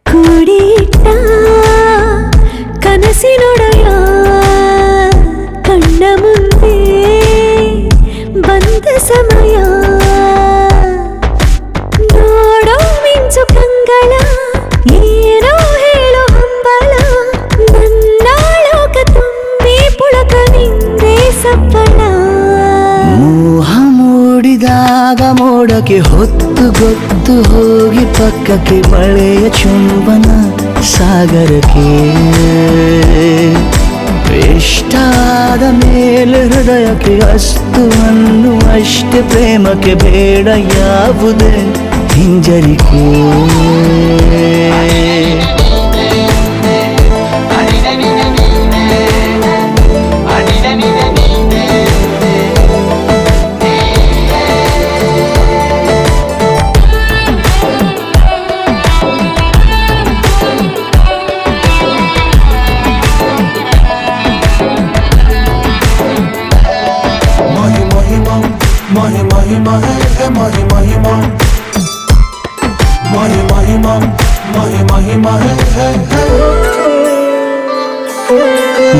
ಕೂಡಿಟ್ಟ ಕನಸಿನೊಡೆಯ ಕಣ್ಣ ಮುಂದೆ ಬಂದ ಸಮಯ ನೋಡೋ ಮಿಂಚು ಕಂಗಳ ಏನೋ ಹೇಳೋ ಹಂಬಲ ನನ್ನ ಲೋಕ ತುಂಬಿ ಪುಳಕ ನಿಂದೆ ಸಪ್ಪಳ ಮೋಹ ಮೂಡಿದಾಗ ಮೋಡಕ್ಕೆ ಹೊತ್ತು ಗೊತ್ತು ಹೋಗಿ ಪಕ್ಕಕ್ಕೆ ಮಳೆಯ ಚುಂಬನ ಸಾಗರಕ್ಕೆ ಇಷ್ಟಾದ ಮೇಲೆ ಹೃದಯಕ್ಕೆ ಅಸ್ತು ಅನ್ನುವಷ್ಟೇ ಪ್ರೇಮಕ್ಕೆ ಬೇಡ ಯಾವುದೇ ಹಿಂಜರಿಕೆ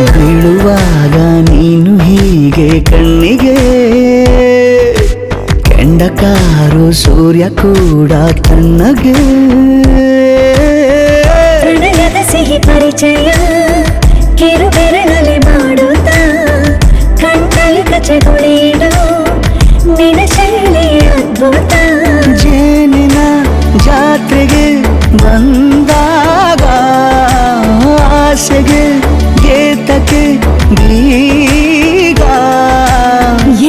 ಬೀಳುವಾಗ ನೀನು ಹೀಗೆ ಕಣ್ಣಿಗೆ ಕೆಂಡಕಾರು ಸೂರ್ಯ ಕೂಡ ತಣ್ಣಗೆ ಪ್ರಣಯದ ಸಿಹಿ ಪರಿಚಯ ಕಿರು ಬೆರಳಲ್ಲಿ ಮಾಡುತ್ತ ಕಣ್ಣಲ್ಲಿ ಕಚಗುಳಿಡು ನಿನ ಶೈಲಿ ಅದ್ಭುತ ಜೇನಿನ ಜಾತ್ರೆಗೆ ಬಂದಾಗ ಆಸೆಗೆ ಗೇತಕ್ಕೆ ಬೀಗ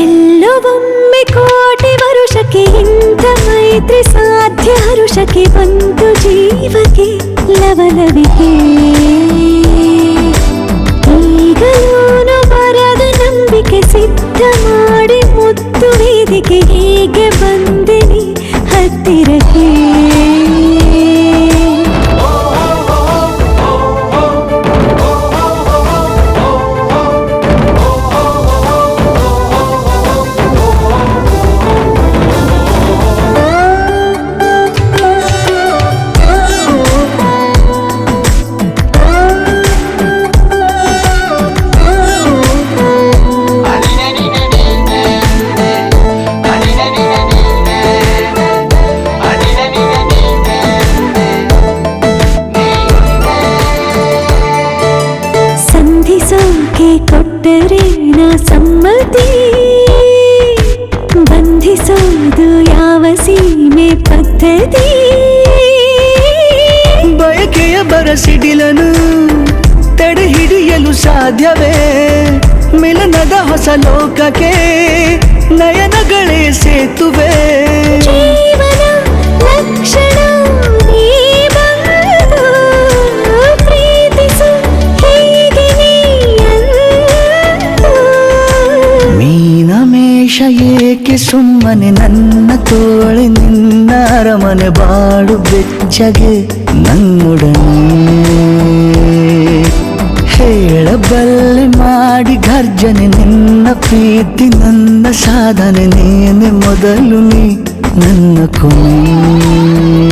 ಎಲ್ಲೋ ಒಮ್ಮೆ ಕೋಟಿ ವರುಷಕ್ಕೆ ಇಂಥ ಮೈತ್ರಿ ಸಾಧ್ಯ ಹರುಷಕ್ಕೆ ಬಂತು ಜೀವಕ್ಕೆ ಲವಲವಿಕೆ ಈಗಲೂನು ಬರದ ನಂಬಿಕೆ ಸಿದ್ಧ ಮಾಡಿ ಮುತ್ತು ವೇದಿಕೆ ಹೀಗೆ ಬಂದಿನಿ ಹತ್ತಿರಕ್ಕೆ ಕೊಟ್ಟರೆ ನಾ ಸಮ್ಮತಿ ಬಂಧಿಸೋದು ಯಾವ ಸೀಮೆ ಪದ್ಧತಿ ಬಯಕೆಯ ಬರಸಿಡಿಲನು ತಡೆ ಹಿಡಿಯಲು ಸಾಧ್ಯವೇ ಮಿಲನದ ಹೊಸ ಲೋಕಕ್ಕೆ ನಯನಗಳೇ ಸೇತುವೆ ಜೀವನ ಲಕ್ಷಣ ಏಕೆ ಸುಮ್ಮನೆ ನನ್ನ ತೋಳೆ ನಿನ್ನ ಅರಮನೆ ಬಾಡು ಬೆಚ್ಚಗೆ ನನ್ನೊಡನೆ ಹೇಳಬಲ್ಲೆ ಮಾಡಿ ಗರ್ಜನೆ ನಿನ್ನ ಪ್ರೀತಿ ನನ್ನ ಸಾಧನೆ ನೀನೆ ಮೊದಲು ನೀ ನನ್ನ ಕೊನೆ